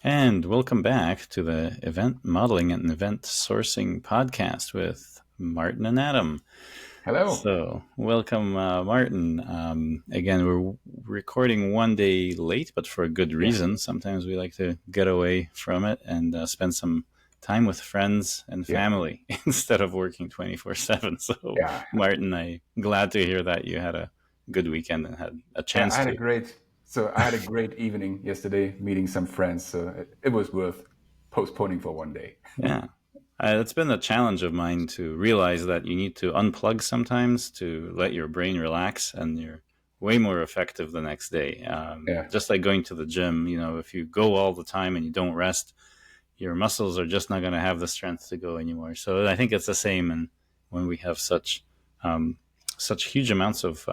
And welcome back to the Event Modeling and Event Sourcing podcast with Martin and Adam. Hello. So, welcome, Martin. Again, we're recording one day late, but for a good Yeah. reason. Sometimes we like to get away from it and spend some time with friends and Yeah. family instead of working 24/7. So, Yeah. Martin, I'm glad to hear that you had a good weekend and had a Yeah. chance to. I had a great evening yesterday meeting some friends. So it was worth postponing for one day. Yeah. It's been a challenge of mine to realize that you need to unplug sometimes to let your brain relax, and you're way more effective the next day. Yeah. Just like going to the gym, if you go all the time and you don't rest, your muscles are just not going to have the strength to go anymore. So I think it's the same, and when we have um, such huge amounts of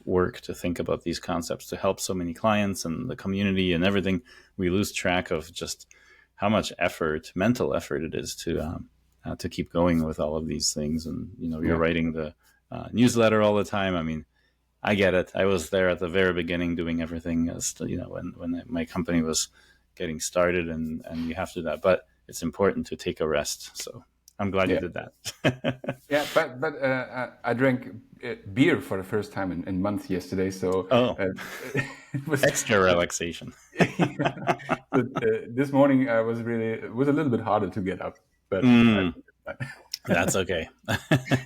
work to think about these concepts to help so many clients and the community and everything, we lose track of just how much effort, mental effort, it is to keep going with all of these things. And you're Yeah. writing the newsletter all the time. I mean, I get it. I was there at the very beginning doing everything, when my company was getting started, and you have to do that. But it's important to take a rest. So I'm glad you Yeah. did that. Yeah. I drank beer for the first time in months yesterday. So Oh, it was extra relaxation. yeah. So, this morning I was really it was a little bit harder to get up, but I Mm, think it's fine. that's okay.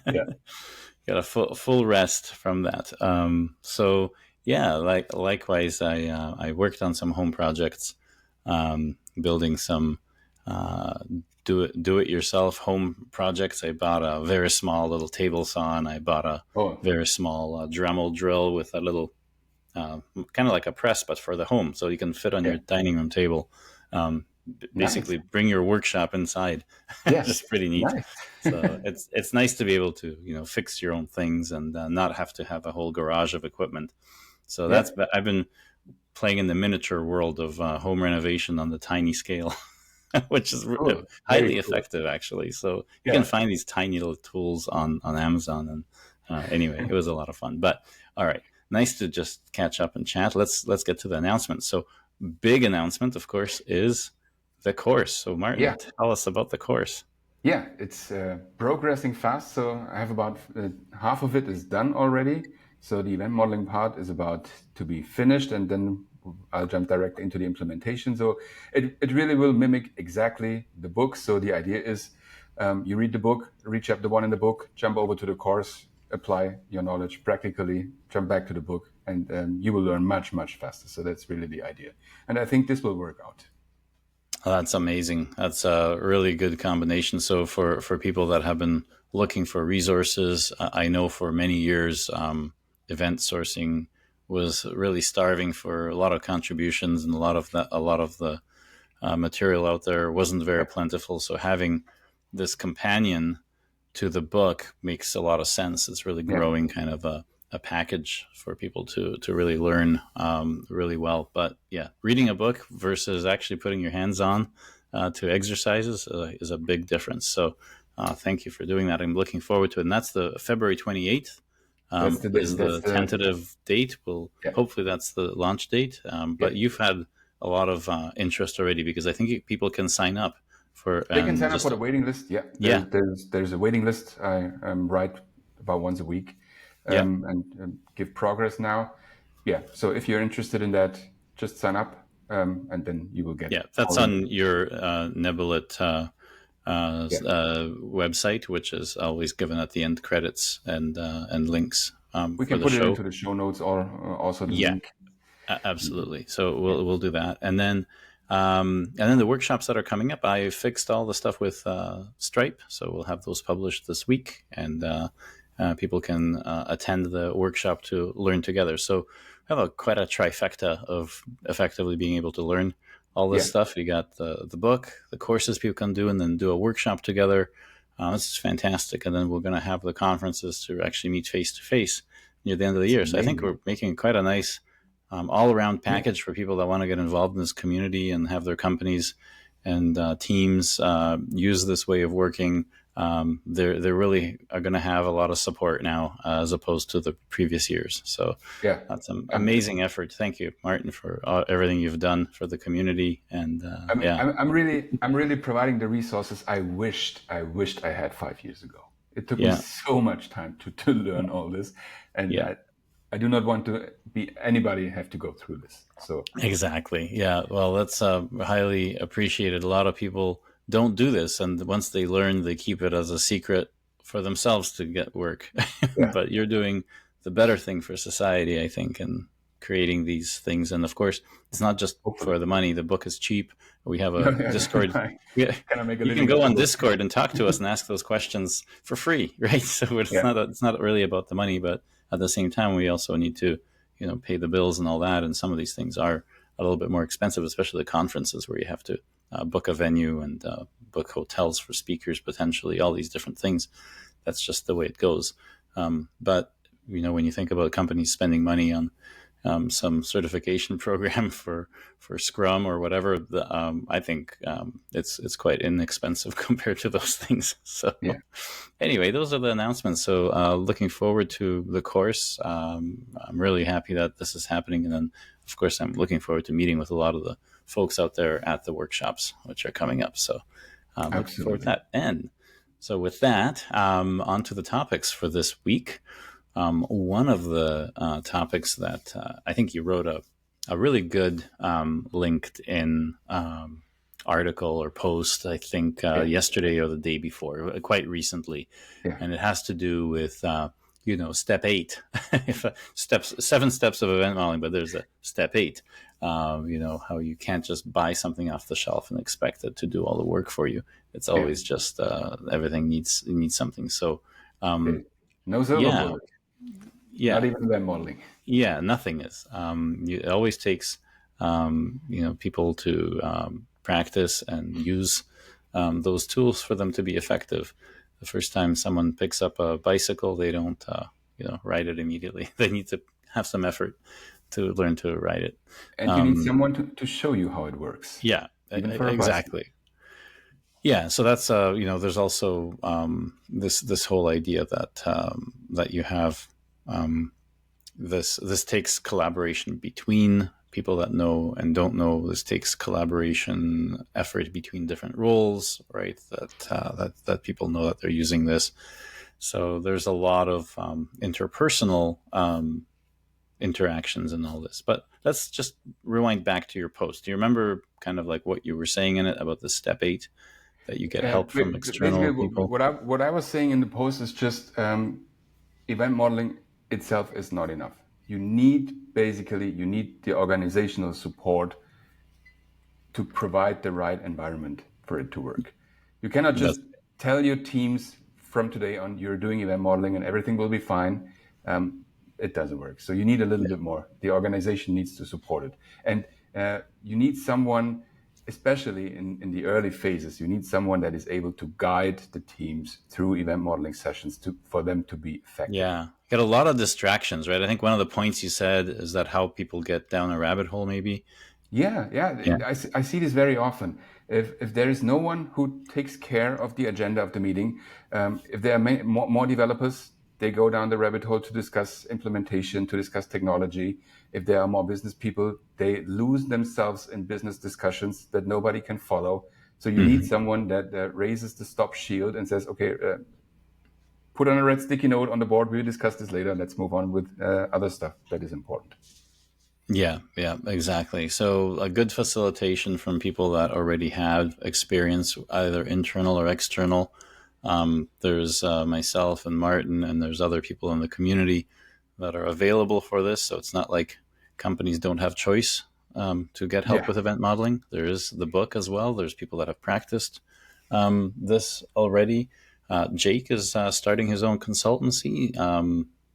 Yeah. Got a full rest from that. So yeah, likewise, I worked on some home projects, building some uh, do it yourself home projects. I bought a very small little table saw, and I bought a Oh, very small Dremel drill with a little uh, kind of like a press, but for the home, so you can fit on yeah. your dining room table. Nice. Basically, bring your workshop inside. Yeah. Just pretty neat. Nice. So it's nice to be able to fix your own things and not have to have a whole garage of equipment. So Yeah. I've been playing in the miniature world of home renovation on the tiny scale, which is Cool. Very highly cool. effective actually. So you can Yeah. find these tiny little tools on Amazon, and anyway, it was a lot of fun. But all right, nice to just catch up and chat. Let's get to the announcement. So big announcement, of course, is the course. So Martin, Yeah. tell us about the course. Yeah. It's progressing fast. So I have about half of it is done already. So the event modeling part is about to be finished, and then I'll jump direct into the implementation. So it really will mimic exactly the book. So the idea is you read the book, read chapter one in the book, jump over to the course, apply your knowledge practically, jump back to the book, and you will learn much, much faster. So that's really the idea. And I think this will work out. Oh, that's amazing. That's a really good combination. So for people that have been looking for resources, I know for many years, event sourcing was really starving for a lot of contributions, and a lot of the material out there wasn't very Yeah. plentiful. So having this companion to the book makes a lot of sense. It's really Yeah. growing kind of a package for people to really learn really well. But yeah, reading a book versus actually putting your hands on to exercises is a big difference. So thank you for doing that. I'm looking forward to it. And that's the February 28th is That's the the tentative date. Well, yeah. hopefully that's the launch date. Yeah. But you've had a lot of interest already, because I think people can sign up for They can and sign up for just the waiting list. Yeah, yeah, there's a waiting list. I write about once a week, yeah. and give progress now. Yeah, so if you're interested in that, just sign up, and then you will get Yeah, that's all the on your Nebulit yeah. website, which is always given at the end, credits and links We for can the put it show. into the show notes or also the Yeah, link. absolutely. So Yeah, we'll do that, and then the workshops that are coming up. I fixed all the stuff with Stripe, so we'll have those published this week, and people can attend the workshop to learn together. So we have quite a trifecta of effectively being able to learn all this yeah, stuff. You got the book, the courses people can do, and then do a workshop together. This is fantastic. And then we're going to have the conferences to actually meet face to face near the end of the it's year. So I think amazing. we're making quite a nice all around Yeah, package for people that want to get involved in this community and have their companies and teams use this way of working They really are going to have a lot of support now, as opposed to the previous years. So Yeah. that's an Um, amazing effort. Thank you, Martin, for everything you've done for the community. And yeah, I'm really providing the resources I wished I had 5 years ago. It took me yeah, so much time to learn all this, and yeah. I do not want to be anybody have to go through this. So Exactly. Yeah. Well, that's highly appreciated. A lot of people don't do this, and once they learn, they keep it as a secret for themselves to get work. yeah, But you're doing the better thing for society, I think, in creating these things. And of course, it's not just hopefully. for the money. The book is cheap. We have No, a Discord. yeah, Yeah, can I make a you can living of go the on book? Discord and talk to us and ask those questions for free, right? So Yeah, it's not really about the money, but at the same time, we also need to pay the bills and all that. And some of these things are a little bit more expensive, especially the conferences where you have to book a venue and book hotels for speakers, potentially all these different things. That's just the way it goes. But when you think about companies spending money on some certification program for Scrum or whatever, I think it's quite inexpensive compared to those things. So yeah. anyway, those are the announcements. So looking forward to the course. I'm really happy that this is happening, and then of course I'm looking forward to meeting with a lot of the folks out there at the workshops which are coming up. So looking forward to Absolutely. that. And so with that, on to the topics for this week. One of the topics that I think you wrote a really good LinkedIn article or post, I think Yeah, yesterday or the day before, quite recently, yeah, and it has to do with step 8, if steps 7 steps of event modeling, but there's a step 8. How you can't just buy something off the shelf and expect it to do all the work for you. It's yeah. always just everything needs something. So Okay. No silver yeah, bullet, not yeah, even web modeling. yeah, nothing is. It always takes people to practice and use those tools for them to be effective. The first time someone picks up a bicycle, they don't ride it immediately. They need to have some effort to learn to ride it. And you need Um, someone to show you how it works, yeah, even for a bicycle. exactly. Yeah, so that's there's also this whole idea that you have. This takes collaboration between people that know and don't know. This takes collaboration effort between different roles, right? That people know that they're using this. So there's a lot of interpersonal interactions in all this. But let's just rewind back to your post. Do you remember kind of like what you were saying in it about the step 8, that you get help from Basically, external people? what I was saying in the post is just event modeling itself is not enough. You need the organizational support to provide the right environment for it to work. You cannot That's just tell your teams from today on you're doing event modeling and everything will be fine. It doesn't work. So you need a little bit more. The organization needs to support it, and you need someone, especially in the early phases. You need someone that is able to guide the teams through event modeling sessions for them to be effective. Yeah, get a lot of distractions, right? I think one of the points you said is that how people get down a rabbit hole, maybe. Yeah, Yeah. yeah. I see this very often. If there is no one who takes care of the agenda of the meeting, if there are more developers, they go down the rabbit hole to discuss implementation, to discuss technology. If there are more business people, they lose themselves in business discussions that nobody can follow. So you need Hmm. someone that raises the stop shield and says, okay, put on a red sticky note on the board. We'll discuss this later. Let's move on with other stuff that is important. Yeah, yeah, exactly. So a good facilitation from people that already have experience, either internal or external. There's myself and Martin, and there's other people in the community that are available for this. So it's not like companies don't have choice to get help Yeah, with event modeling. There is the book as well. There's people that have practiced this already. Jake is starting his own consultancy.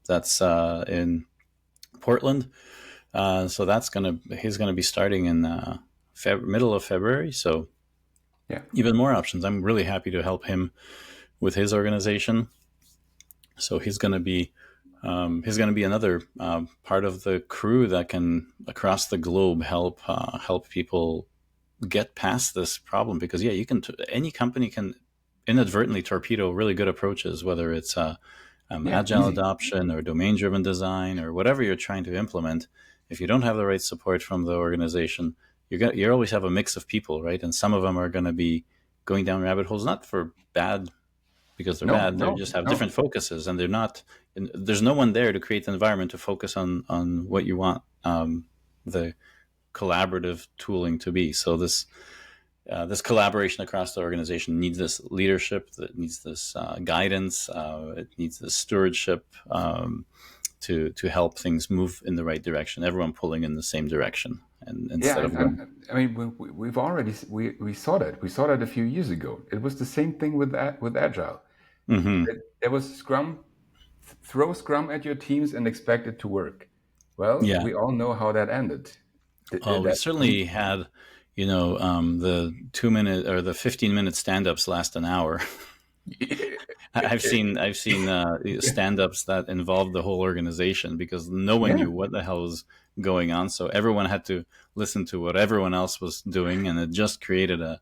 That's in Portland. So he's gonna be starting in middle of February. So yeah. even more options. I'm really happy to help him with his organization. So he's gonna be another part of the crew that can across the globe help people get past this problem, because yeah, you can any company can inadvertently torpedo really good approaches, whether it's Yeah, agile easy. adoption or domain-driven design or whatever you're trying to implement. If you don't have the right support from the organization, you always have a mix of people, right? And some of them are going to be going down rabbit holes, not for bad because they're No, bad. They no, just have no. different focuses, and they're not. And there's no one there to create the environment to focus on what you want the collaborative tooling to be. So this collaboration across the organization needs this leadership, that needs this guidance, it needs this stewardship to help things move in the right direction. Everyone pulling in the same direction, and Yeah, instead of going. I mean, we've already we saw that. We saw that a few years ago. It was the same thing with Agile. Mm-hmm. There was Scrum, throw Scrum at your teams and expect it to work. Well, Yeah. we all know how that ended. Well, we That certainly had, the 2 minute or the 15-minute stand-ups last an hour. I've seen stand-ups that involved the whole organization because no one yeah, knew what the hell was going on. So everyone had to listen to what everyone else was doing, and it just created an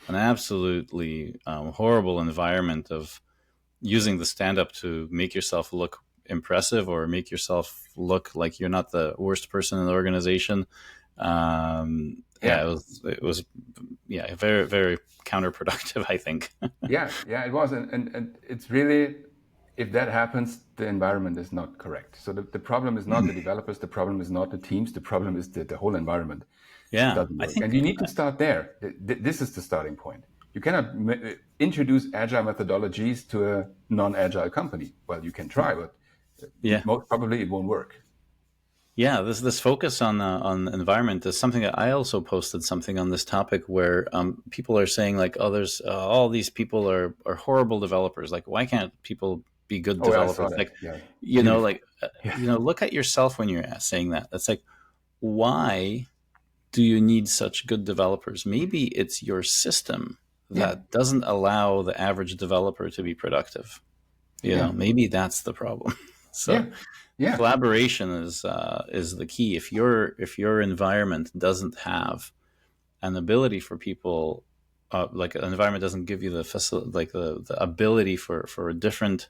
absolutely horrible environment of using the stand-up to make yourself look impressive or make yourself look like you're not the worst person in the organization. Yeah, yeah, it was yeah, very, very counterproductive, I think. yeah. It was, and it's really, if that happens, the environment is not correct. So the problem is not the developers. The problem is not the teams. The problem is the whole environment Yeah, doesn't I work, and think you need to start there. This is the starting point. You cannot introduce agile methodologies to a non-agile company. Well, you can try, but yeah. most probably it won't work. Yeah, this focus on environment is something that I also posted something on this topic where people are saying like, oh, there's all these people are horrible developers. Like, why can't people be good Oh, I saw developers? that. Like, Yeah, beautiful. Yeah, look at yourself when you're saying that. It's like, why do you need such good developers? Maybe it's your system yeah, that doesn't allow the average developer to be productive. yeah, Maybe that's the problem. yeah, So yeah, collaboration is the key. If your environment doesn't have an ability for people, like an environment doesn't give you the ability for different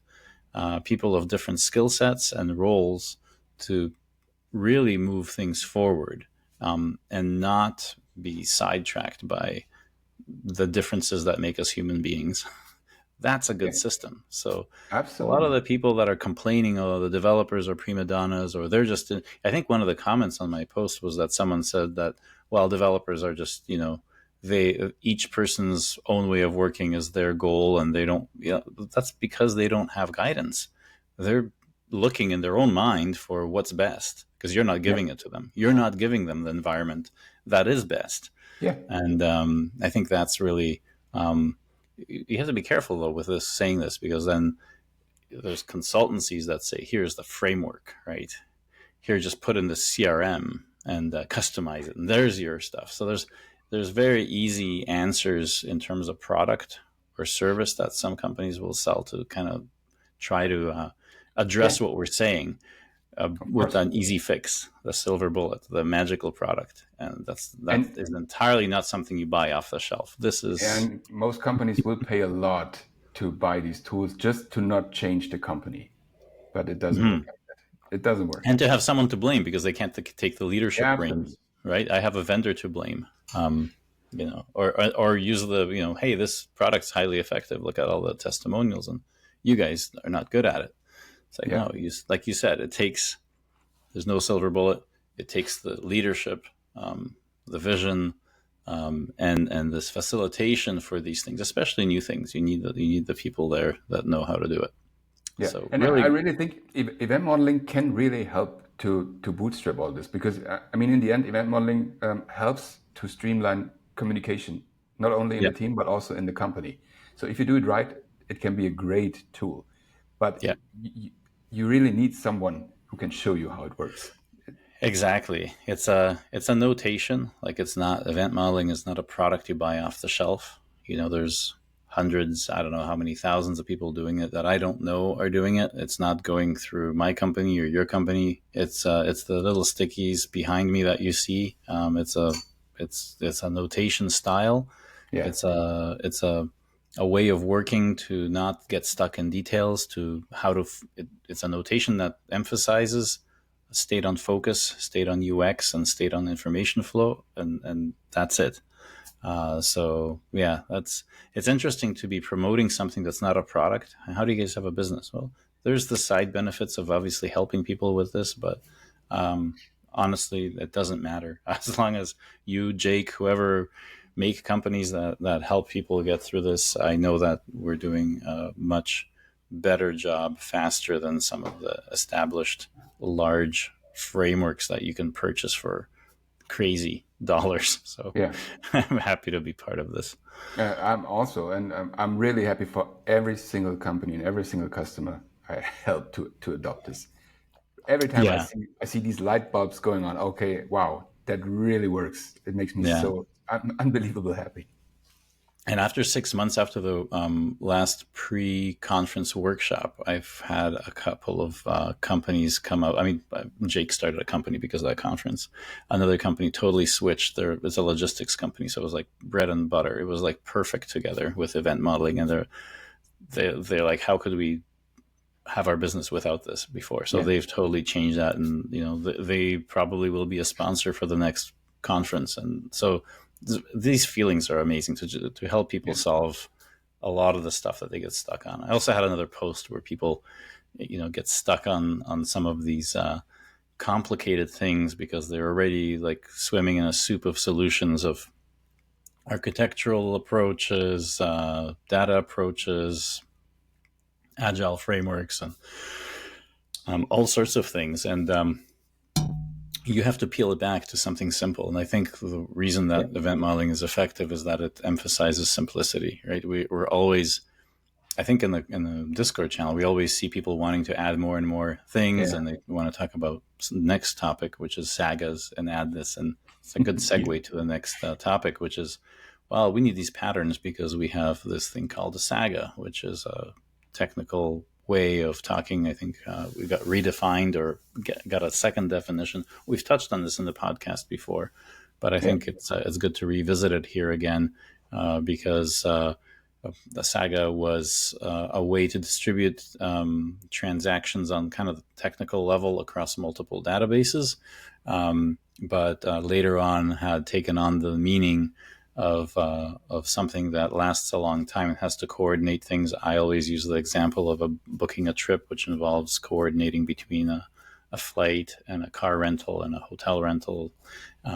people of different skill sets and roles to really move things forward, and not be sidetracked by the differences that make us human beings. That's a yeah, good system. So a lot of absolutely. the people that are complaining, oh, the developers are prima donnas, or they're just, I think one of the comments on my post was that someone said that, well, developers are just, each person's own way of working is their goal, and they don't, that's because they don't have guidance. They're looking in their own mind for what's best because you're not Yeah, giving it to them. You're not giving them the environment that is best. yeah, And I think that's really, you have to be careful though with this saying this, because then there's consultancies that say, here's the framework, right? Here, just put in the CRM and customize it, and there's your stuff. So there's very easy answers in terms of product or service that some companies will sell to kind of try to yeah, address what we're saying, of with course. an easy fix, the silver bullet, the magical product, and that And is entirely not something you buy off the shelf. This is and most companies will pay a lot to buy these tools just to not change the company, but it doesn't work Mhm. like that. It doesn't work. And to have someone to blame because they can't take the Yeah, leadership absolutely. reins, right? I have a vendor to blame, or use the, hey, this product's highly effective. Look at all the testimonials, and you guys are not good at it. It's like, Yeah, no, like you said, there's no silver bullet. It takes the leadership, the vision, and this facilitation for these things, especially new things. You need the people there that know how to do it. yeah. So And I really, really think event modeling can really help to bootstrap all this because I mean, in the end, event modeling helps to streamline communication, not only in yeah, the team but also in the company. So if you do it right, it can be a great tool. But yeah. you really need someone who can show you how it works. Exactly. It's a notation. Like, it's not, event modeling is not a product you buy off the shelf. There's hundreds, I don't know how many thousands of people doing it that I don't know are doing it. It's not going through my company or your company. It's the little stickies behind me that you see. It's a notation style. Yeah, It's a a way of working to not get stuck in details, to how to it's a notation that emphasizes state on focus, state on UX, and state on information flow, and that's it. So yeah, it's interesting to be promoting something that's not a product. How do you guys have a business? Well, there's the side benefits of obviously helping people with this, but honestly, it doesn't matter as long as you, Jake, whoever make companies that help people get through this. I know that we're doing a much better job faster than some of the established large frameworks that you can purchase for crazy dollars. So Yeah. I'm happy to be part of this. I'm also, and I'm really happy for every single company and every single customer I help to adopt this. Every time Yeah. I see these light bulbs going on, okay, wow, that really works. It makes me Yeah. so unbelievable happy. And after 6 months after the last pre-conference workshop, I've had a couple of companies come out. I mean, Jake started a company because of that conference. Another company totally switched. It's a logistics company, so it was like bread and butter. It was like perfect together with event modeling, and they're like, how could we have our business without this before? So Yeah, they've totally changed that, and they probably will be a sponsor for the next conference. And so these feelings are amazing to help people yeah, solve a lot of the stuff that they get stuck on. I also had another post where people get stuck on some of these complicated things because they're already like swimming in a soup of solutions of architectural approaches, data approaches, agile frameworks, and all sorts of things. And you have to peel it back to something simple. And I think the reason yeah, that event modeling is effective is that it emphasizes simplicity, right? We're always, I think in the Discord channel, we always see people wanting to add more and more things, yeah, and they want to talk about the next topic, which is sagas, and add this. And it's a good yeah, segue to the next topic, which is, well, we need these patterns because we have this thing called a saga, which is a technical way of talking. I think we got redefined or got a second definition. We've touched on this in the podcast before, but I yeah, think it's good to revisit it here again because the saga was a way to distribute transactions on kind of the technical level across multiple databases, but later on had taken on the meaning of something that lasts a long time and has to coordinate things. I always use the example of booking a trip, which involves coordinating between a flight and a car rental and a hotel rental,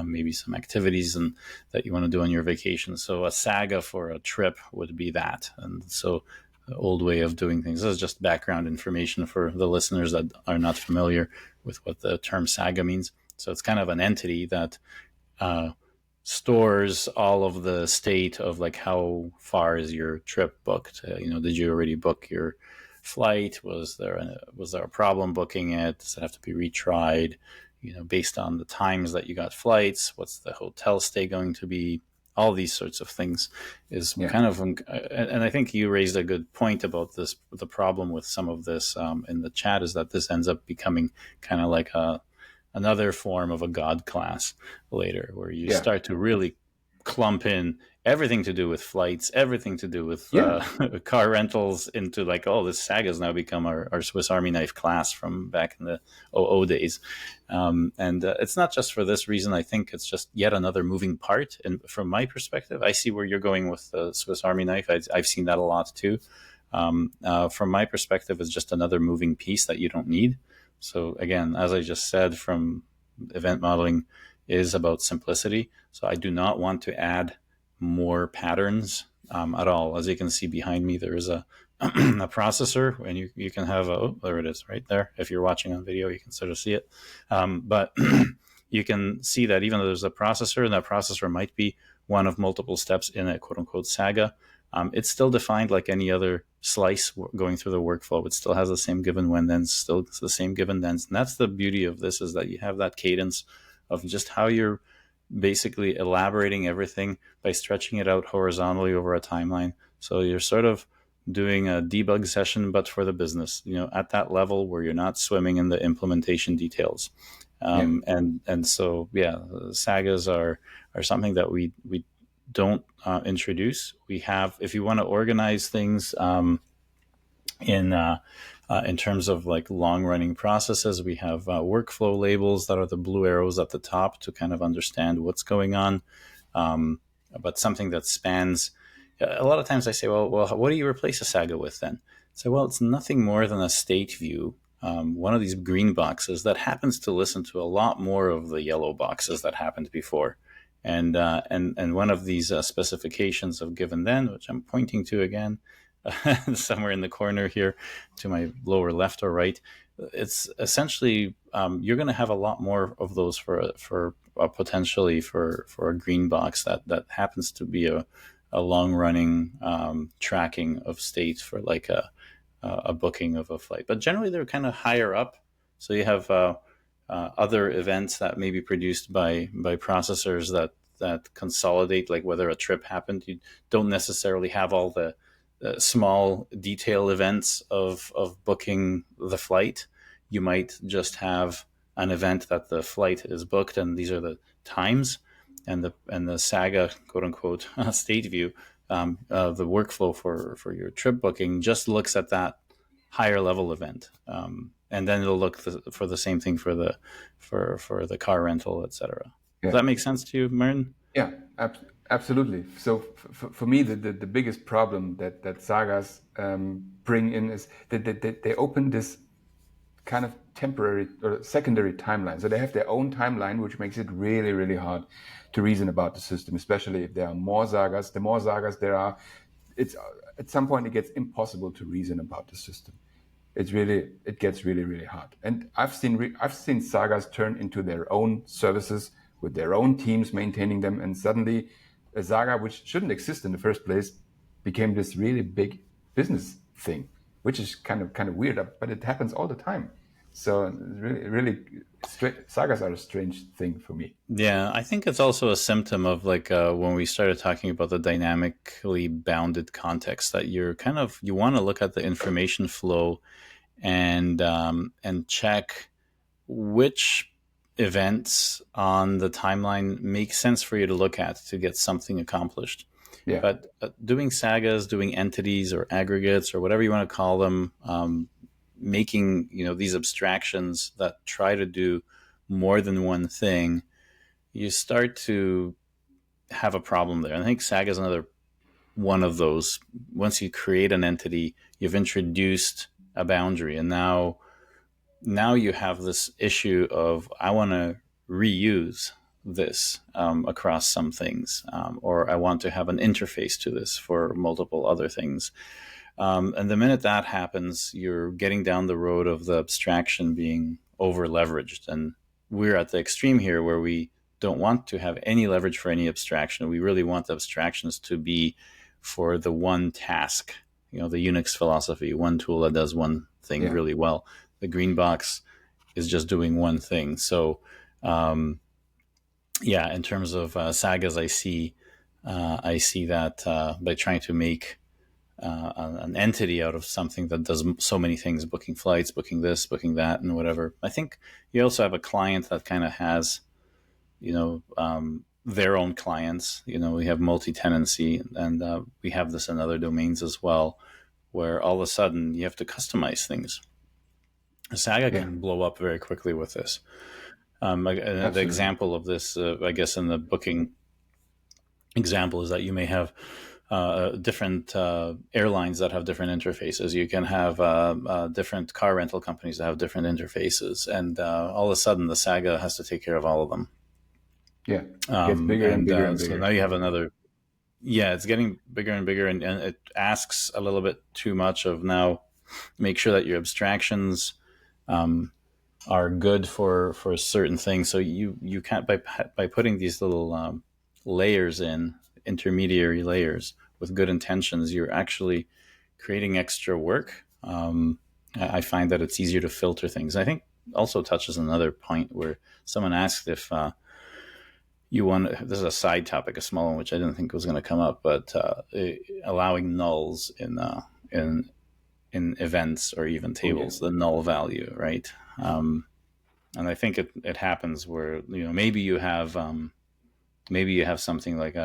maybe some activities and that you want to do on your vacation. So a saga for a trip would be that. And so the old way of doing things. This is just background information for the listeners that are not familiar with what the term saga means. So it's kind of an entity that uh, stores all of the state of like how far is your trip booked. Did you already book your flight? Was there a problem booking it? Does it have to be retried? Based on the times that you got flights, what's the hotel stay going to be? All these sorts of things is yeah, kind of, and I think you raised a good point about this. The problem with some of this in the chat is that this ends up becoming kind of like another form of a god class later, where you yeah, start to really clump in everything to do with flights, everything to do with yeah, car rentals into like, oh, this saga has now become our Swiss Army knife class from back in the '00 days. And it's not just for this reason. I think it's just yet another moving part. And from my perspective, I see where you're going with the Swiss Army knife. I've seen that a lot too. From my perspective, it's just another moving piece that you don't need. So again, as I just said, from event modeling is about simplicity. So I do not want to add more patterns at all. As you can see behind me, there is a a processor, and you can have there it is right there. If you're watching on video, you can sort of see it. But you can see that even though there's a processor, and that processor might be one of multiple steps in a quote unquote saga, it's still defined like any other slice going through the workflow. It still has the same given when thens, still the same given thens. And that's the beauty of this, is that you have that cadence of just how you're basically elaborating everything by stretching it out horizontally over a timeline. So you're sort of doing a debug session, but for the business, at that level where you're not swimming in the implementation details. yeah, And so, yeah, sagas are something that we don't introduce. We have, if you want to organize things in in terms of like long running processes, we have workflow labels that are the blue arrows at the top to kind of understand what's going on. But something that spans, a lot of times I say, well, what do you replace a Saga with then? So, well, it's nothing more than a state view, one of these green boxes that happens to listen to a lot more of the yellow boxes that happened before. And one of these specifications of given then, which I'm pointing to again, somewhere in the corner here to my lower left or right, it's essentially you're going to have a lot more of those for potentially for a green box that happens to be a long running tracking of state for like a booking of a flight. But generally, they're kind of higher up. So you have other events that may be produced by processors that consolidate, like whether a trip happened. You don't necessarily have all the small detail events of booking the flight. You might just have an event that the flight is booked, and these are the times, and the Saga quote unquote state view, the workflow for your trip booking just looks at that higher level event, and then it'll look for the same thing for the car rental, etc. Does Yeah. that make sense to you, Martin? Yeah, absolutely. So for me, the biggest problem that sagas bring in is that they open this kind of temporary or secondary timeline. So they have their own timeline, which makes it really, really hard to reason about the system, especially if there are more sagas. The more sagas there are, it's at some point it gets impossible to reason about the system. It gets really, really hard. And I've seen sagas turn into their own services with their own teams maintaining them, and suddenly a saga which shouldn't exist in the first place became this really big business thing, which is kind of weird, but it happens all the time. So really, sagas are a strange thing for me. Yeah, I think it's also a symptom of like when we started talking about the dynamically bounded context, that you want to look at the information flow and check which events on the timeline make sense for you to look at to get something accomplished. Yeah, But doing sagas, doing entities or aggregates or whatever you want to call them, making these abstractions that try to do more than one thing, you start to have a problem there. And I think Saga is another one of those. Once you create an entity, you've introduced a boundary, and now you have this issue of, I want to reuse this across some things, or I want to have an interface to this for multiple other things. And the minute that happens, you're getting down the road of the abstraction being over leveraged. And we're at the extreme here where we don't want to have any leverage for any abstraction. We really want the abstractions to be for the one task, the Unix philosophy, one tool that does one thing really well. The green box is just doing one thing. So, in terms of sagas, I see that by trying to make an entity out of something that does so many things, booking flights, booking this, booking that, and whatever. I think you also have a client that kind of has, their own clients. We have multi-tenancy, and we have this in other domains as well, where all of a sudden you have to customize things. Saga can blow up very quickly with this. The example of this, I guess, in the booking example is that you may have different airlines that have different interfaces. You can have different car rental companies that have different interfaces, and all of a sudden the Saga has to take care of all of them. Yeah, it gets bigger and bigger and bigger. So now you have another. Yeah, it's getting bigger and bigger, and it asks a little bit too much of now. Make sure that your abstractions are good for certain things. So you can't, by putting these little layers in, intermediary layers with good intentions, you're actually creating extra work. I find that it's easier to filter things. I think also touches on another point where someone asked if you want. This is a side topic, a small one, which I didn't think was going to come up, but allowing nulls in events or even tables, the null value, right? And I think it happens where maybe you have something like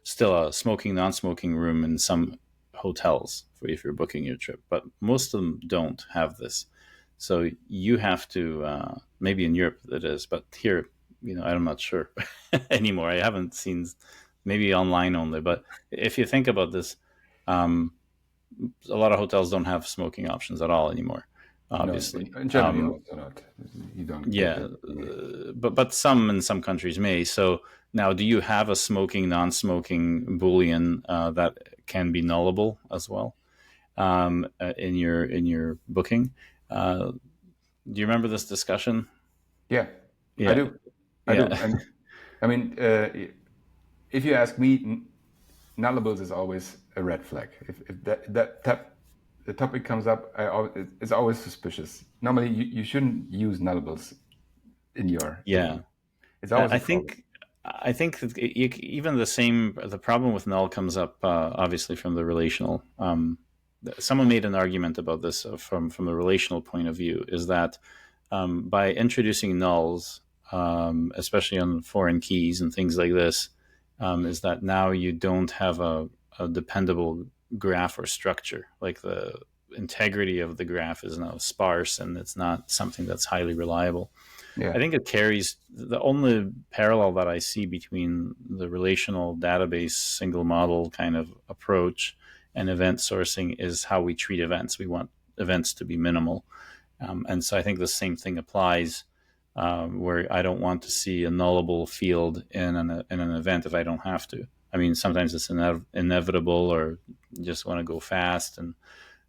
still a smoking, non-smoking room in some hotels for if you're booking your trip, but most of them don't have this. So you have to, maybe in Europe it is, but here, I'm not sure anymore. I haven't seen, maybe online only. But if you think about this, um, a lot of hotels don't have smoking options at all anymore, No, obviously. in Germany also not. You don't get Yeah, that. but some in some countries may. So now, do you have a smoking, non-smoking boolean that can be nullable as well in your booking? Do you remember this discussion? Yeah, I Yeah, do. I do. yeah, And I mean, if you ask me, nullables is always a red flag. If the topic comes up, it's always suspicious. Normally, you shouldn't use nullables in your yeah. booking. It's always I a problem. think that even the problem with null comes up obviously from the relational. Someone made an argument about this from the relational point of view. Is that by introducing nulls, especially on foreign keys and things like this, is that now you don't have a dependable graph or structure. Like the integrity of the graph is now sparse and it's not something that's highly reliable. Yeah, I think it carries the only parallel that I see between the relational database single model kind of approach and event sourcing is how we treat events. We want events to be minimal. And so I think the same thing applies where I don't want to see a nullable field in an event if I don't have to. I mean, sometimes it's inevitable or just want to go fast.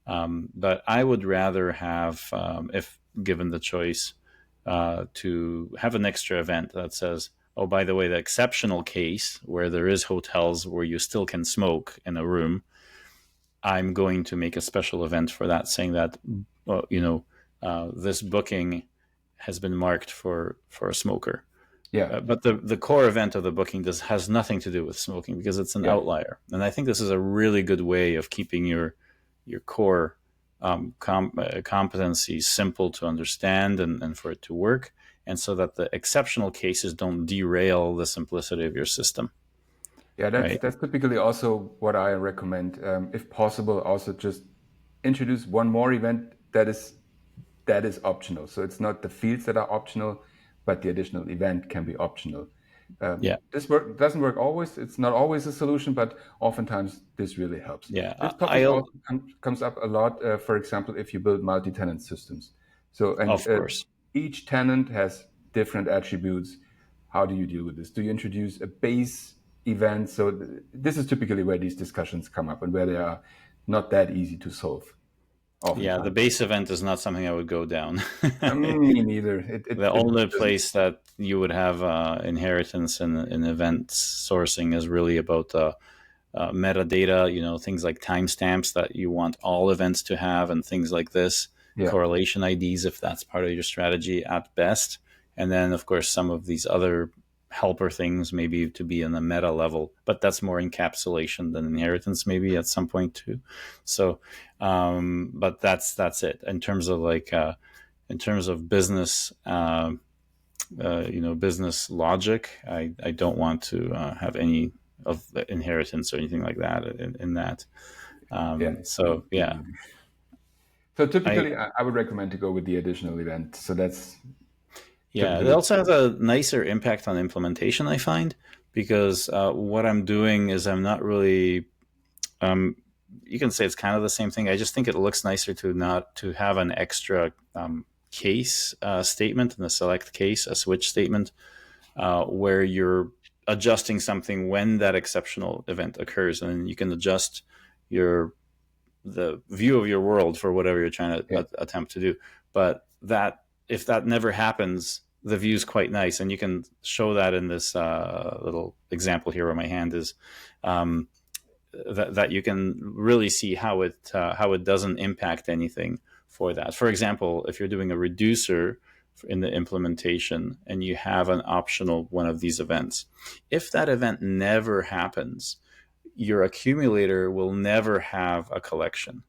But I would rather have, if given the choice, to have an extra event that says, oh, by the way, the exceptional case where there is hotels where you still can smoke in a room, I'm going to make a special event for that, saying that, this booking has been marked for a smoker. yeah, But the core event of the booking has nothing to do with smoking because it's an yeah, outlier. And I think this is a really good way of keeping your core competencies simple to understand and for it to work, and so that the exceptional cases don't derail the simplicity of your system, yeah. That's right? that's typically also what I recommend. If possible, also just introduce one more event that is optional. So it's not the fields that are optional, but the additional event can be optional. Yeah, This doesn't work always. It's not always a solution, but oftentimes this really helps. yeah. This topic also comes up a lot. For example, if you build multi-tenant systems. So and Of course. each tenant has different attributes. How do you deal with this? Do you introduce a base event? So this is typically where these discussions come up and where they are not that easy to solve. Yeah, the Oftentimes. base event is not something I would go down. Me neither. The It only doesn't. place that you would have inheritance in event sourcing is really about metadata, things like timestamps that you want all events to have, and things like this, Yeah, correlation IDs, if that's part of your strategy at best. And then, of course, some of these other helper things, maybe to be in the meta level, but that's more encapsulation than inheritance, maybe at some point too. So, but that's it in terms of in terms of business. Business logic. I don't want to have any of the inheritance or anything like that in that. yeah. So Me yeah, neither. So I typically, I would recommend to go with the additional event. So that's yeah. It typically, also has a nicer impact on implementation, I find, because what I'm doing is I'm not really. Um, you can say it's kind of the same thing. I just think it looks nicer to not to have an extra case statement in the select case, a switch statement where you're adjusting something when that exceptional event occurs, and you can adjust your the view of your world for whatever you're trying to yeah, attempt to do. But that if that never happens, the view is quite nice, and you can show that in this little example here where my hand is. Um, that you can really see how it doesn't impact anything for that. For example, if you're doing a reducer in the implementation and you have an optional one of these events, if that event never happens, your accumulator will never have a collection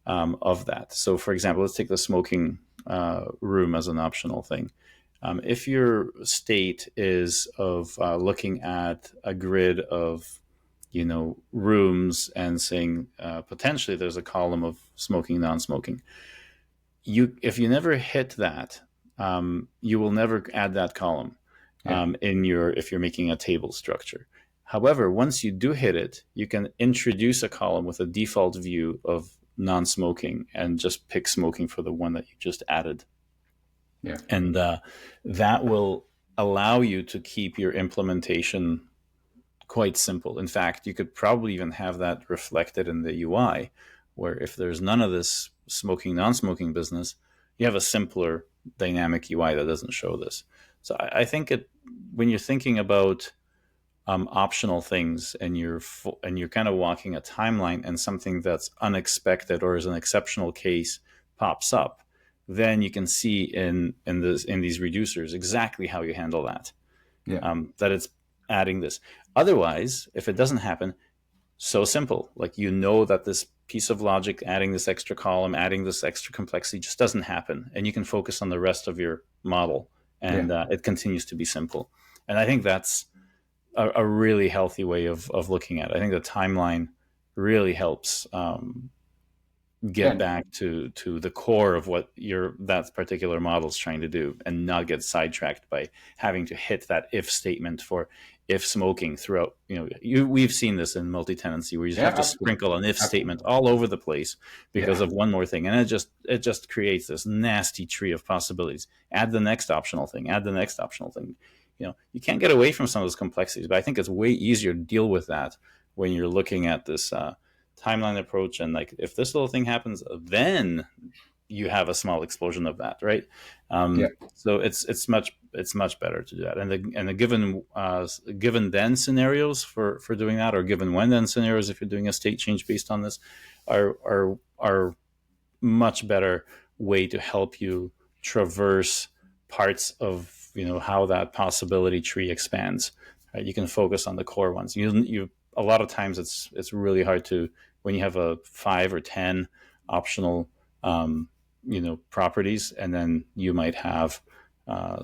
of that. So, for example, let's take the smoking room as an optional thing. If your state is of looking at a grid of rooms and saying potentially there's a column of smoking, non-smoking. If you never hit that, you will never add that column Yeah. if you're making a table structure. However, once you do hit it, you can introduce a column with a default view of non-smoking and just pick smoking for the one that you just added. Yeah. And that will allow you to keep your implementation quite simple. In fact, you could probably even have that reflected in the UI, where if there's none of this smoking, non-smoking business, you have a simpler dynamic UI that doesn't show this. So I think when you're thinking about optional things and you're kind of walking a timeline and something that's unexpected or is an exceptional case pops up, then you can see in these reducers exactly how you handle that. Yeah. That it's adding this. Otherwise, if it doesn't happen, so simple. Like that this piece of logic, adding this extra column, adding this extra complexity, just doesn't happen, and you can focus on the rest of your model, and Yeah. it continues to be simple. And I think that's a really healthy way of looking at it. I think the timeline really helps get Yeah. back to the core of what that particular model is trying to do, and not get sidetracked by having to hit that if statement for if smoking throughout. We've seen this in multi-tenancy where you Yeah. have to Absolutely. sprinkle an if statement Absolutely. all over the place because Yeah. of one more thing, and it just creates this nasty tree of possibilities. Add the next optional thing, add the next optional thing. You can't get away from some of those complexities, but I think it's way easier to deal with that when you're looking at this timeline approach, and like if this little thing happens, then you have a small explosion of that, right? Yeah. So it's much better to do that, and the given then scenarios for doing that, or given when then scenarios if you're doing a state change based on this, are much better way to help you traverse parts of how that possibility tree expands. Right? You can focus on the core ones. You a lot of times it's really hard to, when you have a 5 or 10 optional properties, and then you might have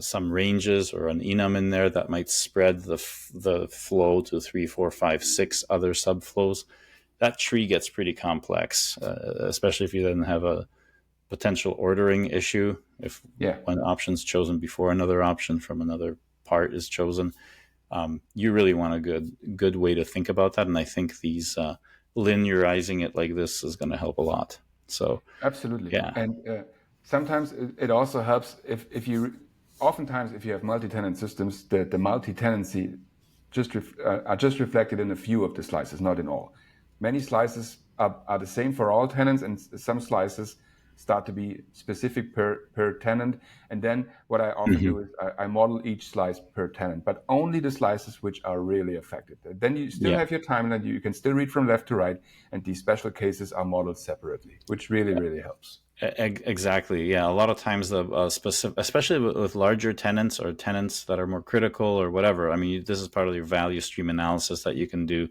some ranges or an enum in there that might spread the flow to 3, 4, 5, 6 other subflows. That tree gets pretty complex, especially if you then have a potential ordering issue if Yeah. one option's chosen before another option from another part is chosen. You really want a good way to think about that, and I think these linearizing it like this is going to help a lot. So Absolutely. yeah. And sometimes it also helps oftentimes if you have multi-tenant systems, the multi-tenancy are just reflected in a few of the slices, not in all. Many slices are the same for all tenants, and some slices start to be specific per tenant. And then what I often Mm-hmm. do is I model each slice per tenant, but only the slices which are really affected. Then you still Yeah. have your timeline. You can still read from left to right, and these special cases are modeled separately, which really, really helps. Exactly. Yeah. A lot of times the specific, especially with larger tenants or tenants that are more critical or whatever. I mean, this is part of your value stream analysis that you can do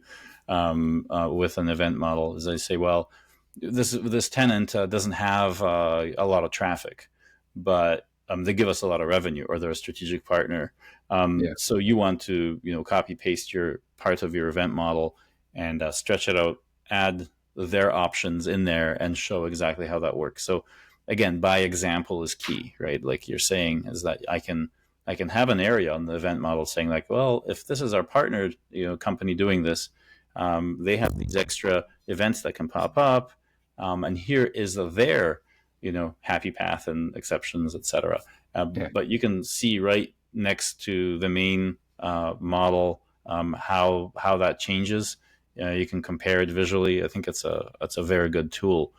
with an event model. Is they say, well, this tenant doesn't have a lot of traffic, but they give us a lot of revenue, or they're a strategic partner. Yeah. So you want to copy paste your part of your event model and stretch it out, add their options in there, and show exactly how that works. So again, by example is key, right? Like you're saying, is that I can have an area on the event model saying like, well, if this is our partner company doing this, they have these extra events that can pop up, and here is their happy path and exceptions, etc. Yeah. But you can see right next to the main model how that changes. You can compare it visually. I think it's a very good tool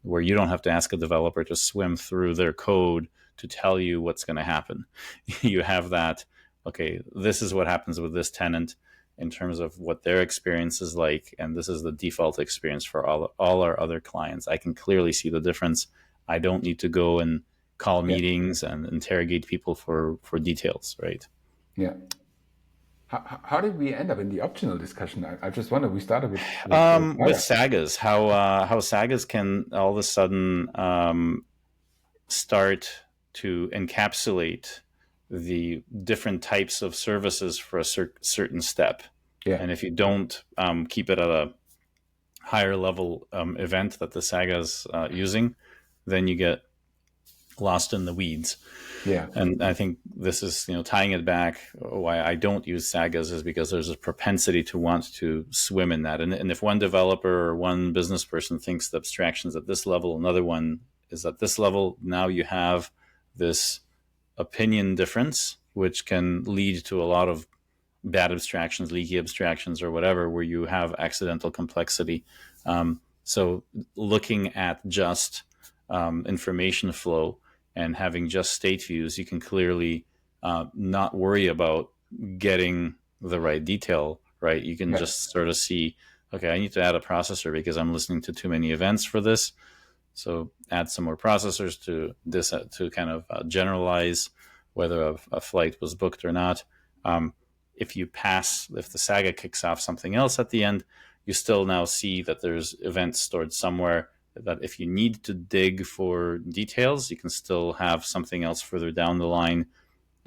where you don't have to ask a developer to swim through their code to tell you what's going to happen. You have that. Okay, this is what happens with this tenant in terms of what their experience is like, and this is the default experience for all our other clients. I can clearly see the difference. I don't need to go and call Yeah. meetings and interrogate people for details, right? Yeah. How did we end up in the optional discussion? I just wonder. We started with With sagas. sagas, how sagas can all of a sudden start to encapsulate the different types of services for a certain step. Yeah. And if you don't keep it at a higher level event that the saga is using, then you get lost in the weeds. Yeah. And I think this is, tying it back. Why I don't use sagas is because there's a propensity to want to swim in that. And if one developer or one business person thinks the abstraction's at this level, another one is at this level, now you have this opinion difference, which can lead to a lot of bad abstractions, leaky abstractions, or whatever, where you have accidental complexity. So looking at just information flow and having just state views, you can clearly not worry about getting the right detail right. You can Yeah. just sort of see, okay, I need to add a processor because I'm listening to too many events for this. So add some more processors to this to kind of generalize whether a flight was booked or not. If the saga kicks off something else at the end, you still now see that there's events stored somewhere that if you need to dig for details, you can still have something else further down the line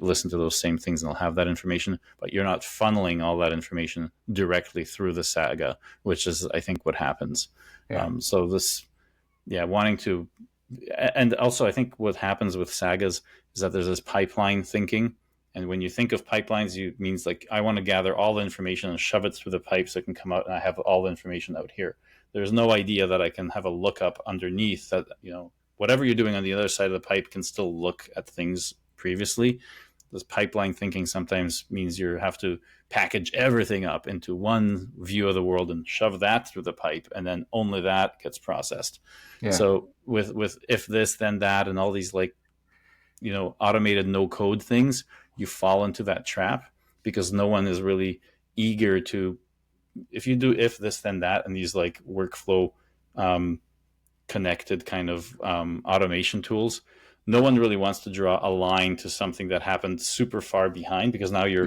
listen to those same things and they'll have that information, but you're not funneling all that information directly through the saga, which is, I think, what happens. Yeah. So this, wanting to, and also I think what happens with sagas is that there's this pipeline thinking. And when you think of pipelines, it means like, I want to gather all the information and shove it through the pipe so it can come out and I have all the information out here. There's no idea that I can have a lookup underneath that, whatever you're doing on the other side of the pipe can still look at things previously. This pipeline thinking sometimes means you have to package everything up into one view of the world and shove that through the pipe, and then only that gets processed. Yeah. So with if this then that and all these automated no code things, you fall into that trap because no one is really eager to. If you do if this then that and these like workflow connected kind of automation tools, no one really wants to draw a line to something that happened super far behind because now your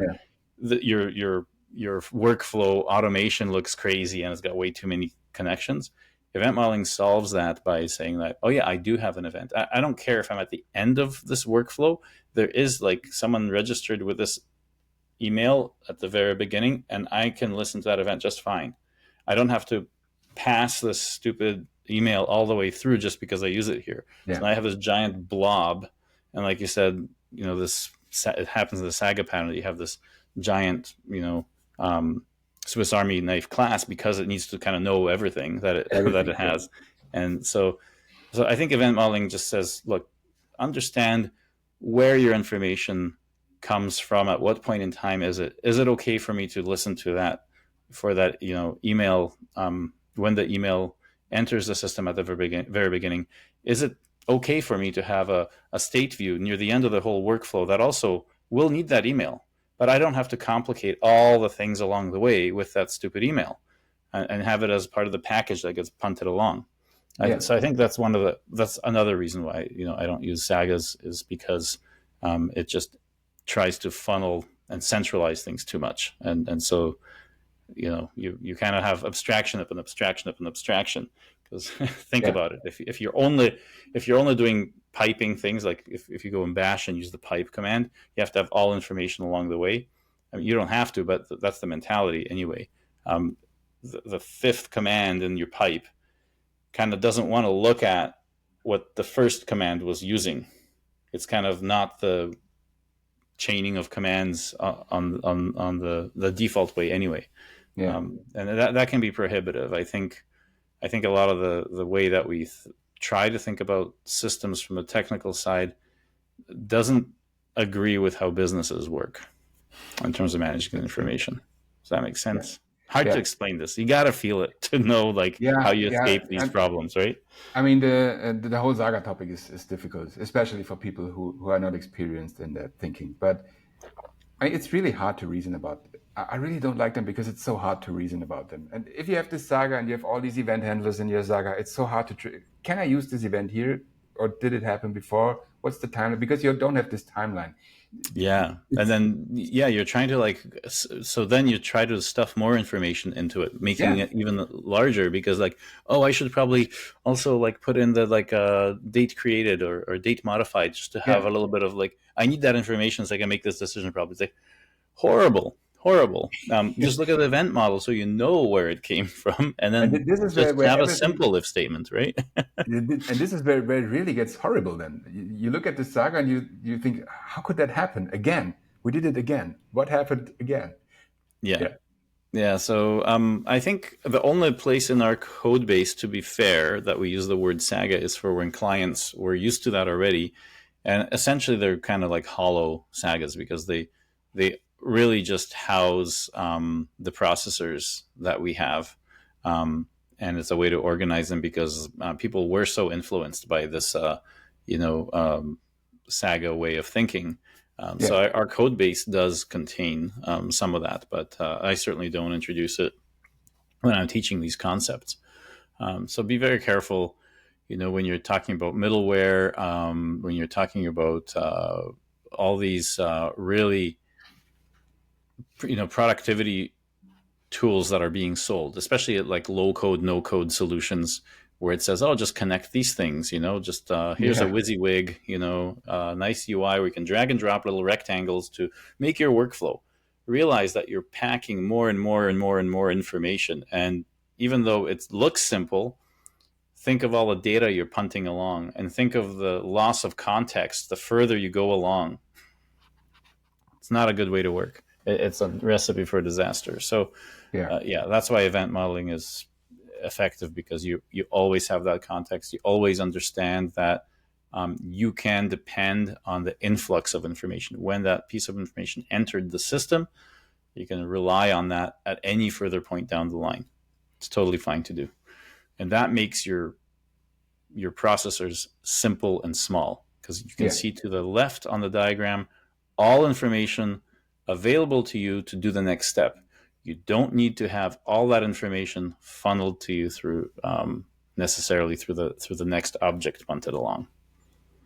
workflow automation looks crazy and it's got way too many connections. Event modeling solves that by saying that, oh yeah, I do have an event. I don't care if I'm at the end of this workflow. There is like someone registered with this email at the very beginning and I can listen to that event just fine. I don't have to pass this stupid email all the way through just because I use it here. Yeah. So I have this giant blob, and like you said, this it happens in the saga pattern. You have this giant, Swiss Army knife class because it needs to kind of know everything that it has, and so I think event modeling just says, look, understand where your information comes from. At what point in time is it okay for me to listen to that for that email when the email enters the system at the very beginning? Is it okay for me to have a state view near the end of the whole workflow that also will need that email, but I don't have to complicate all the things along the way with that stupid email and have it as part of the package that gets punted along? So I think that's that's another reason why I don't use sagas, is because it just tries to funnel and centralize things too much, and so you kind of have abstraction up and abstraction up and abstraction. Because think about it, if you're only doing piping things, like if you go in bash and use the pipe command, you have to have all information along the way. I mean, you don't have to, but that's the mentality anyway. The fifth command in your pipe kind of doesn't want to look at what the first command was using. It's kind of not the chaining of commands on the default way anyway. Yeah. And that can be prohibitive. I think a lot of the way that we try to think about systems from a technical side doesn't agree with how businesses work in terms of managing information. Does that make sense? Hard to explain this. You got to feel it to know how you escape these problems, right? I mean, the whole saga topic is difficult, especially for people who are not experienced in that thinking. But it's really hard to reason about. I really don't like them because it's so hard to reason about them. And if you have this saga and you have all these event handlers in your saga, it's so hard to can I use this event here, or did it happen before? What's the timeline? Because you don't have this timeline. Yeah. And then, you're trying to so then you try to stuff more information into it, making it even larger, because I should probably also put in the date created or date modified just to have a little bit of I need that information so I can make this decision probably. It's horrible horrible. Just look at the event model so you know where it came from, and And then this is just where have a everything, simple if statement, right? and this is where it really gets horrible. Then you look at the saga and you think, how could that happen again? We did it again. What happened again? Yeah. Yeah, Yeah, so I think the only place in our code base, to be fair, that we use the word saga is for when clients were used to that already, and essentially they're kind of like hollow sagas because they really just house the processors that we have, and it's a way to organize them because people were so influenced by this, you know, saga way of thinking. So yeah, our code base does contain some of that, but I certainly don't introduce it when I'm teaching these concepts. So be very careful, you know, when you're talking about middleware, when you're talking about all these really, you know, productivity tools that are being sold, especially at like low code, no code solutions where it says, oh, just connect these things, you know, just here's a yeah, WYSIWYG, you know, nice UI where you can drag and drop little rectangles to make your workflow. Realize that you're packing more and more and more and more information. And even though it looks simple, think of all the data you're punting along and think of the loss of context the further you go along. It's not a good way to work. It's a recipe for disaster. So, yeah, yeah, that's why event modeling is effective because you always have that context. You always understand that you can depend on the influx of information. When that piece of information entered the system, you can rely on that at any further point down the line. It's totally fine to do, and that makes your processors simple and small because you can yeah. see to the left on the diagram all information available to you to do the next step. You don't need to have all that information funneled to you through necessarily through the next object punted along.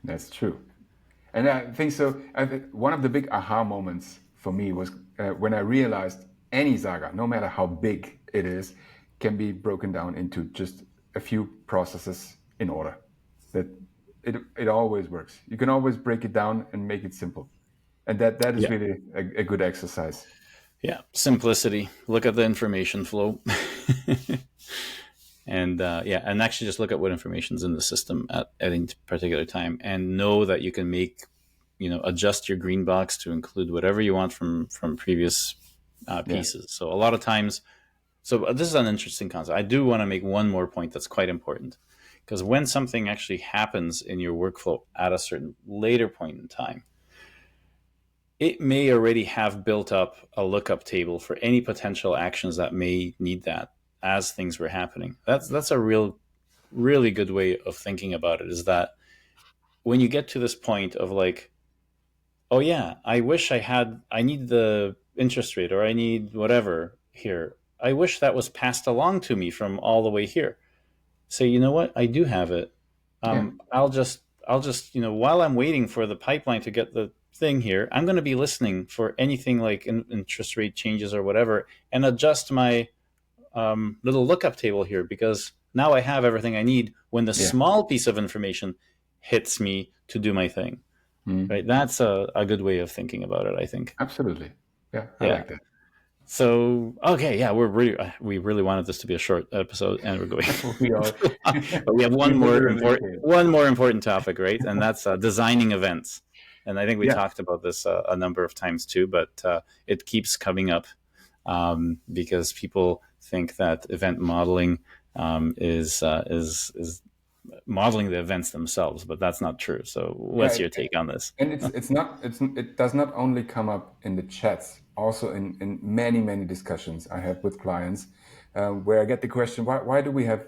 That's true. And I think so. One of the big aha moments for me was when I realized any saga, no matter how big it is, can be broken down into just a few processes in order. That it always works. You can always break it down and make it simple, and that is Yeah, really a good exercise. yeah. Simplicity. Look at the information flow. And yeah, and actually just look at what information's in the system at any particular time, and know that you can make, you know, adjust your green box to include whatever you want from previous Yeah, pieces. So a lot of times, so this is an interesting concept. I do want to make one more point that's quite important because when something actually happens in your workflow at a certain later point in time, it may already have built up a lookup table for any potential actions that may need that as things were happening. That's a really good way of thinking about it, is that when you get to this point of like, oh yeah, I need the interest rate or I need whatever here. I wish that was passed along to me from all the way here. Say, you know what? I do have it. yeah, I'll just, you know, while I'm waiting for the pipeline to get the thing here, I'm going to be listening for anything like interest rate changes or whatever and adjust my little lookup table here because now I have everything I need when the yeah. small piece of information hits me to do my thing. Mm, Right? That's a good way of thinking about it, I think. absolutely. Yeah, I Yeah. like that. So okay, yeah, we really wanted this to be a short episode, and we're going, We are but we have deliberately failed. one more important topic, right? And that's designing events. And I think we Yeah, talked about this a number of times too, but it keeps coming up because people think that event modeling is modeling the events themselves, but that's not true. So, what's yeah. your take on this? And it does not only come up in the chats, also in many discussions I have with clients, where I get the question, why do we have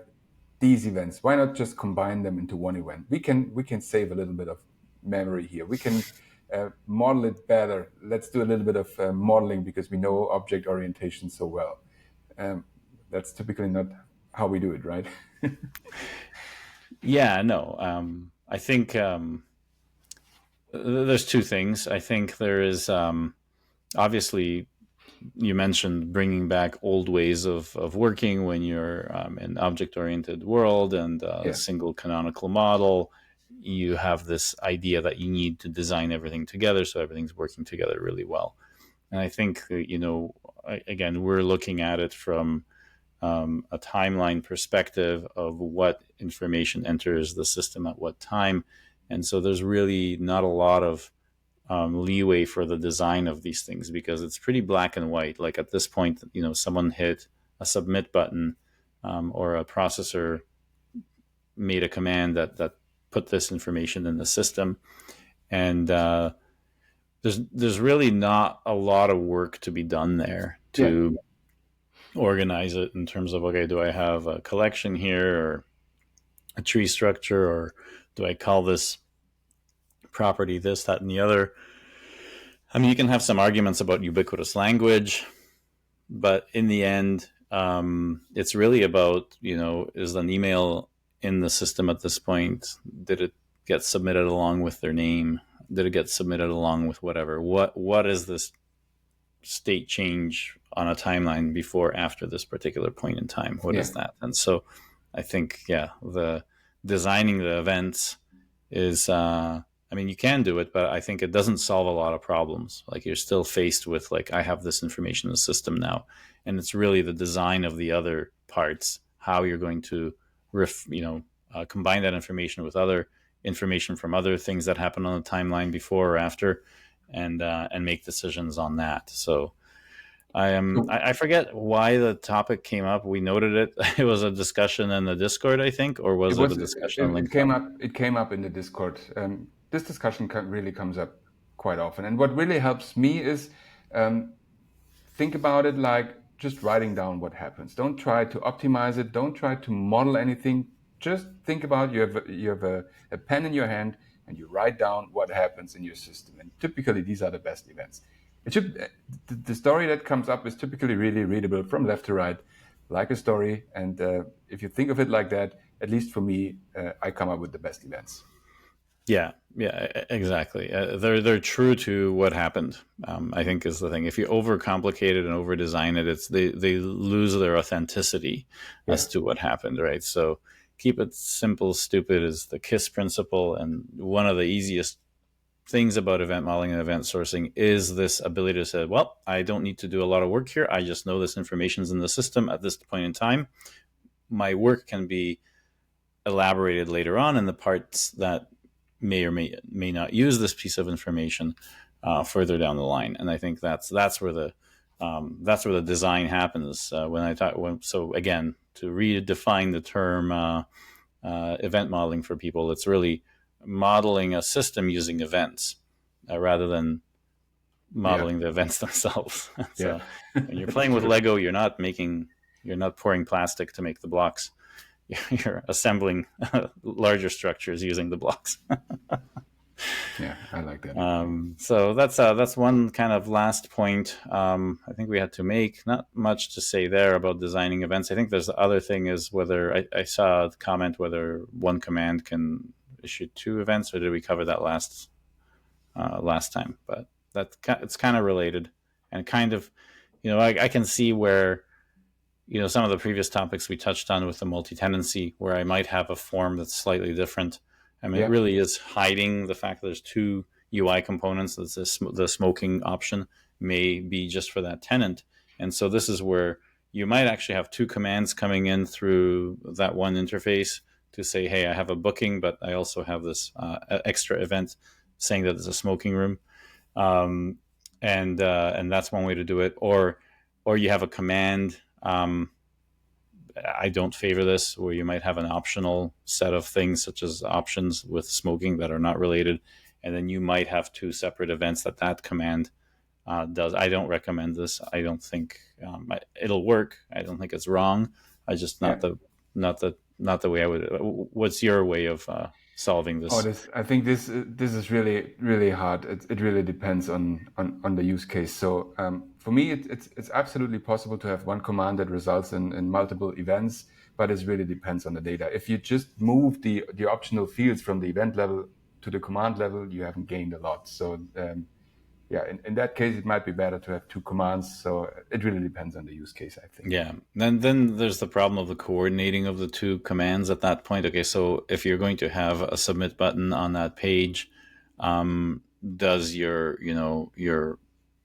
these events? Why not just combine them into one event? We can save a little bit of memory here. We can model it better. Let's do a little bit of modeling because we know object orientation so well. Um, that's typically not how we do it, right? Yeah, no. I think there's two things. I think there is obviously you mentioned bringing back old ways of working when you're in object-oriented world and Yeah, single canonical model. You have this idea that you need to design everything together so everything's working together really well. And I think again, we're looking at it from a timeline perspective of what information enters the system at what time. And so there's really not a lot of leeway for the design of these things because it's pretty black and white. Like at this point, someone hit a submit button, or a processor made a command that put this information in the system, and there's really not a lot of work to be done there Yeah. to organize it in terms of, okay, do I have a collection here or a tree structure, or do I call this property this, that, and the other? I mean, you can have some arguments about ubiquitous language, but in the end, it's really about, is an email in the system at this point? Did it get submitted along with their name? Did it get submitted along with whatever? What is this state change on a timeline before, after this particular point in time? What Yeah. is that? And so I think, the designing the events is, I mean, you can do it, but I think it doesn't solve a lot of problems. Like, you're still faced with, like, I have this information in the system now, and it's really the design of the other parts, how you're going to combine that information with other information from other things that happen on the timeline before or after, and make decisions on that. So So I forget why the topic came up. We noted it. It was a discussion in the Discord, I think, or it was it a was discussion on it LinkedIn? came up in the Discord. This discussion really comes up quite often, and what really helps me is um, think about it like just writing down what happens. Don't try to optimize it. Don't try to model anything. Just think about you have a pen in your hand and you write down what happens in your system. And typically these are the best events. It should the story that comes up is typically really readable from left to right, like a story. And if you think of it like that, at least for me, I come up with the best events. Yeah, yeah, exactly. They're true to what happened. I think is the thing. If you overcomplicate it and over design it, they lose their authenticity Yeah, as to what happened, right? So keep it simple. Stupid is the KISS principle, and one of the easiest things about event modeling and event sourcing is this ability to say, well, I don't need to do a lot of work here. I just know this information is in the system at this point in time. My work can be elaborated later on in the parts that may or may not use this piece of information further down the line. And I think that's where the design happens. So again, to redefine the term event modeling for people, it's really modeling a system using events rather than yeah, modeling the events themselves. yeah. So when you're That's playing with true. Lego, you're not pouring plastic to make the blocks. You're assembling larger structures using the blocks. Yeah, I like that. So that's one kind of last point I think we had to make. Not much to say there about designing events. I think there's the other thing is whether I saw a comment whether one command can issue two events, or did we cover that last time? But it's kind of related, and kind of, I can see where, some of the previous topics we touched on with the multi-tenancy, where I might have a form that's slightly different. I mean, it Yeah, really is hiding the fact that there's two UI components. That's the smoking option may be just for that tenant. And so this is where you might actually have two commands coming in through that one interface to say, hey, I have a booking, but I also have this extra event saying that it's a smoking room. Um, and that's one way to do it. Or you have a command. I don't favor this, where you might have an optional set of things, such as options with smoking, that are not related, and then you might have two separate events that command does. I don't recommend this. I don't think it'll work. I don't think it's wrong. I just yeah. not the way I would. What's your way of solving Oh, this? this I think this is really hard. It really depends on the use case. So for me, it's absolutely possible to have one command that results in multiple events, but it really depends on the data. If you just move the optional fields from the event level to the command level, you haven't gained a lot. So yeah, in that case, it might be better to have two commands. So it really depends on the use case, I think. Yeah. Then there's the problem of the coordinating of the two commands at that point. Okay, so if you're going to have a submit button on that page, does your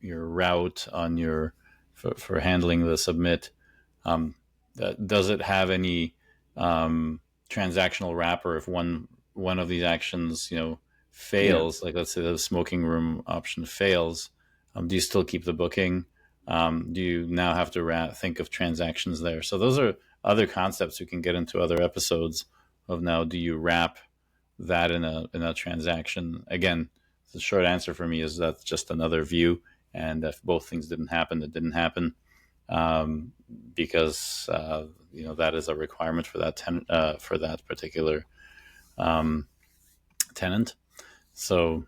your route on your for handling the submit. Um, does it have any transactional wrapper if one of these actions, Yeah. fails? Like let's say the smoking room option fails, do you still keep the booking? Do you now have to think of transactions there? So those are other concepts we can get into other episodes of. Now, do you wrap that in a transaction? Again, the short answer for me is that's just another view, and if both things didn't happen, it didn't happen, um, because that is a requirement for for that particular um, tenant. So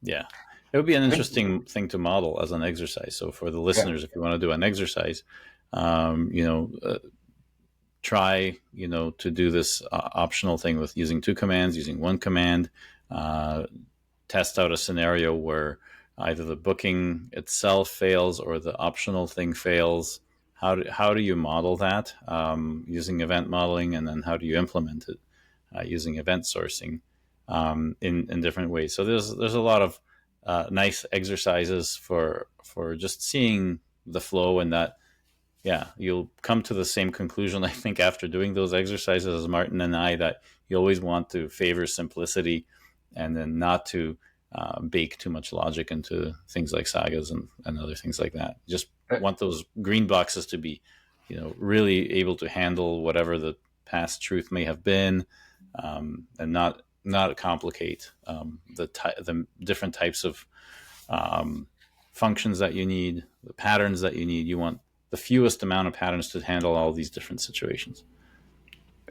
yeah, it would be an I think, interesting thing to model as an exercise. So for the yeah. listeners, if you want to do an exercise, um, you know, uh, try to do this optional thing with using two commands, using one command. Uh, Test out a scenario where either the booking itself fails or the optional thing fails. How do you model that using event modeling, and then how do you implement it using event sourcing in different ways? So there's a lot of nice exercises for just seeing the flow, and that yeah, you'll come to the same conclusion, I think, after doing those exercises as Martin and I, that you always want to favor simplicity and then not to bake too much logic into things like sagas and other things like that. Just Uh, want those green boxes to be, really able to handle whatever the past truth may have been, and not complicate the different types of um, functions that you need, the patterns that you need. You want the fewest amount of patterns to handle all these different situations.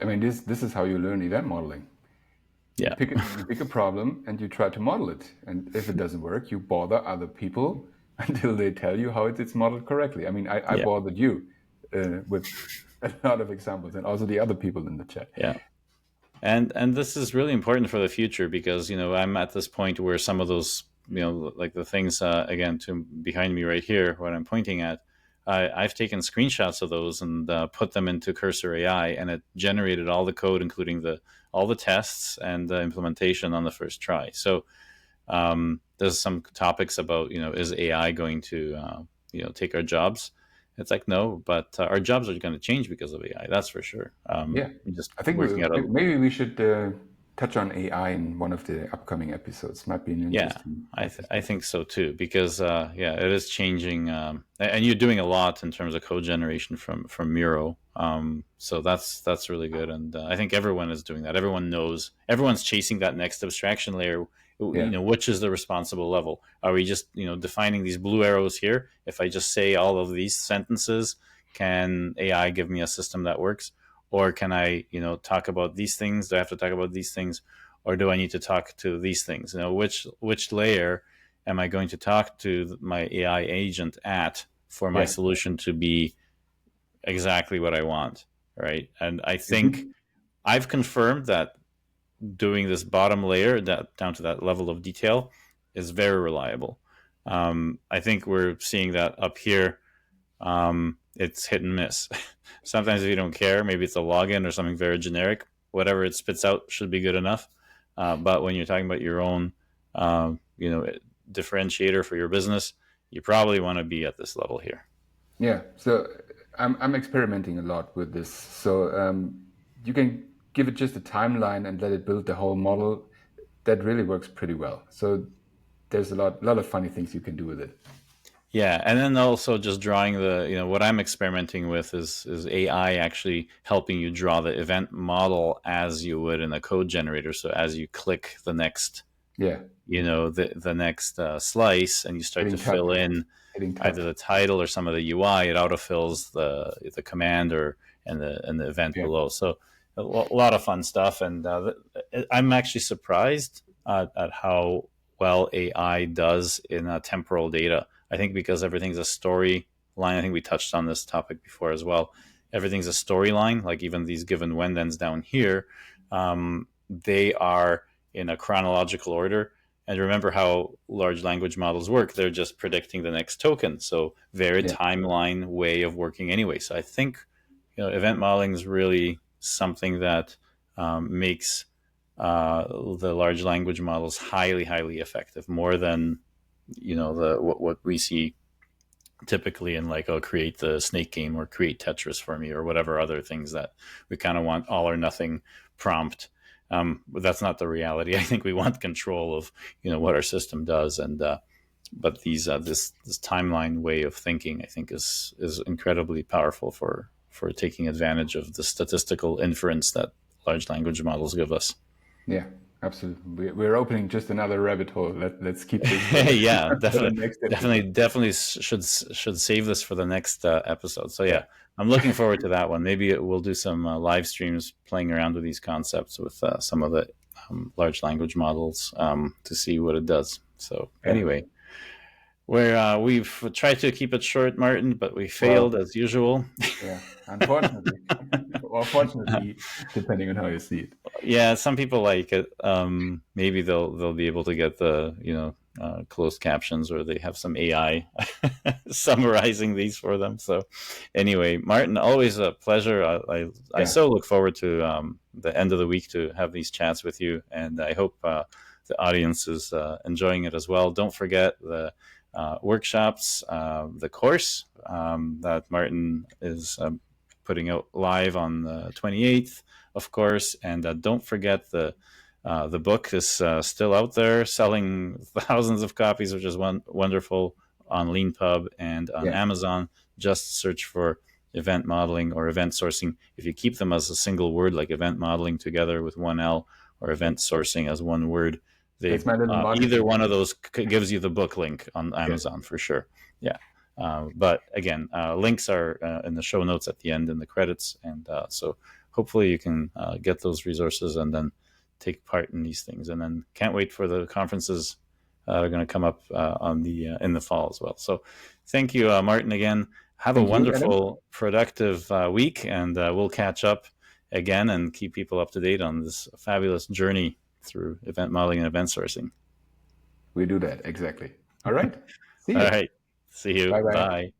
I mean, this is how you learn event modeling. Yeah, You pick a problem and you try to model it. And if it doesn't work, you bother other people until they tell you how it's modeled correctly. I mean, I yeah, bothered you with a lot of examples, and also the other people in the chat. yeah. And this is really important for the future, because I'm at this point where some of those, like the things again to behind me right here, what I'm pointing at, I've taken screenshots of those and put them into Cursor AI, and it generated all the code, including all the tests and the implementation on the first try. So there's some topics about, is AI going to take our jobs? It's like no, but our jobs are going to change because of AI. That's for sure. Yeah, Just I think working out a maybe we should touch on AI in one of the upcoming episodes. Might be an Yeah, interesting I episode. think so too, because yeah, it is changing, and you're doing a lot in terms of code generation from Miro. So that's really good, and I think everyone is doing that. Everyone knows, everyone's chasing that next abstraction layer. Yeah, Which is the responsible level? Are we just defining these blue arrows here? If I just say all of these sentences, can AI give me a system that works, or can I talk about these things? Do I have to talk about these things? Or do I need to talk to these things? Which layer am I going to talk to my AI agent at for my yeah. solution to be exactly what I want, right? And I think Hmm. I've confirmed that doing this bottom layer, that down to that level of detail, is very reliable. I think we're seeing that up here. It's hit and miss. Sometimes if you don't care, maybe it's a login or something very generic. Whatever it spits out should be good enough. But when you're talking about your own, differentiator for your business, you probably want to be at this level here. Yeah, so I'm experimenting a lot with this. So you can give it just a timeline and let it build the whole model. That really works pretty well. So there's a lot of funny things you can do with it. Yeah, and then also just drawing what I'm experimenting with is AI actually helping you draw the event model as you would in a code generator. So as you click the next, Yeah, the next slice, and you start to hitting fill tab, in hitting either tab. the title or some of the UI, it autofills the command or and the event Yeah, below. So a lot of fun stuff, and I'm actually surprised at how well AI does in temporal data. I think because everything's a storyline. I think we touched on this topic before as well. Everything's a storyline. Like even these given when thens down here, they are in a chronological order. And remember how large language models work. They're just predicting the next token. So very yeah, timeline way of working anyway. So I think event modeling is really something that makes the large language models highly, highly effective, more than what we see typically in like, oh, create the snake game or create Tetris for me or whatever other things that we kind of want all or nothing prompt. But that's not the reality. I think we want control of what our system does, and but this timeline way of thinking, I think, is incredibly powerful for taking advantage of the statistical inference that large language models give us. Yeah, absolutely. We're opening just another rabbit hole. Let's keep this Yeah, for the definitely, next definitely, episode. definitely should save this for the next episode. So yeah, I'm looking forward to that one. Maybe we'll do some live streams playing around with these concepts with some of the large language models to see what it does. So Yeah. anyway, we've tried to keep it short, Martin, but we failed Well, as usual. yeah, unfortunately, or fortunately, depending on how you see it. Yeah, some people like it. Maybe they'll be able to get the closed captions, or they have some AI summarizing these for them. So, anyway, Martin, always a pleasure. I Yeah. so look forward to the end of the week to have these chats with you, and I hope the audience is enjoying it as well. Don't forget the workshops, the course that Martin is putting out live on the 28th, of course. And don't forget the book is still out there, selling thousands of copies, which is wonderful, on LeanPub and on Yeah. Amazon. Just search for event modeling or event sourcing. If you keep them as a single word, like event modeling together with one L, or event sourcing as one word, they That's my little either marketing one of tip. those gives you the book link on Yeah. Amazon for sure. Yeah. But again, links are in the show notes at the end in the credits. And so hopefully you can get those resources and then take part in these things. And then can't wait for the conferences that are going to come up on the in the fall as well. So thank you, Martin, again. Have a Thank you, Adam. wonderful, productive week, and we'll catch up again and keep people up to date on this fabulous journey through event modeling and event sourcing. We do that exactly. All right. See All you. right. See you. Bye bye. Bye.